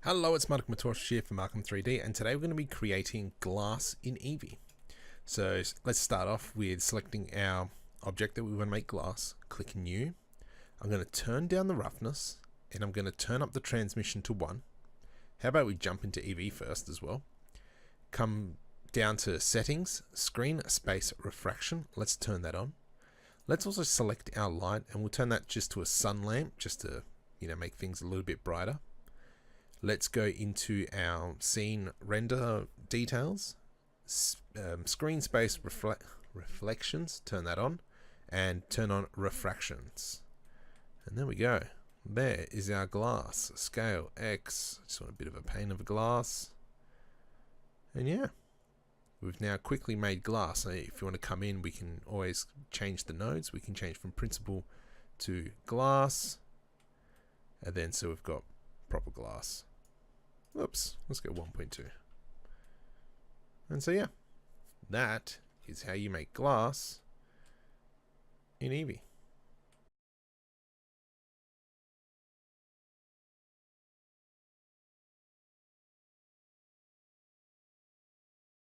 Hello, it's Mark Matosh here from Markham 3D, and today we're going to be creating glass in Eevee. So let's start off with selecting our object that we want to make glass. Click New. I'm going to turn down the roughness, and I'm going to turn up the transmission to 1. How about we jump into Eevee first as well. Come down to Settings, Screen Space Refraction. Let's turn that on. Let's also select our light, and we'll turn that just to a sun lamp, just to make things a little bit brighter. Let's go into our scene render details, screen space reflections, turn that on, and turn on refractions. And there we go. There is our glass, scale X. Just want a bit of a pane of glass. And yeah, we've now quickly made glass. So if you want to come in, we can always change the nodes. We can change from principal to glass. And then so we've got proper glass. Oops, let's go 1.2. And so yeah, that is how you make glass in Eevee.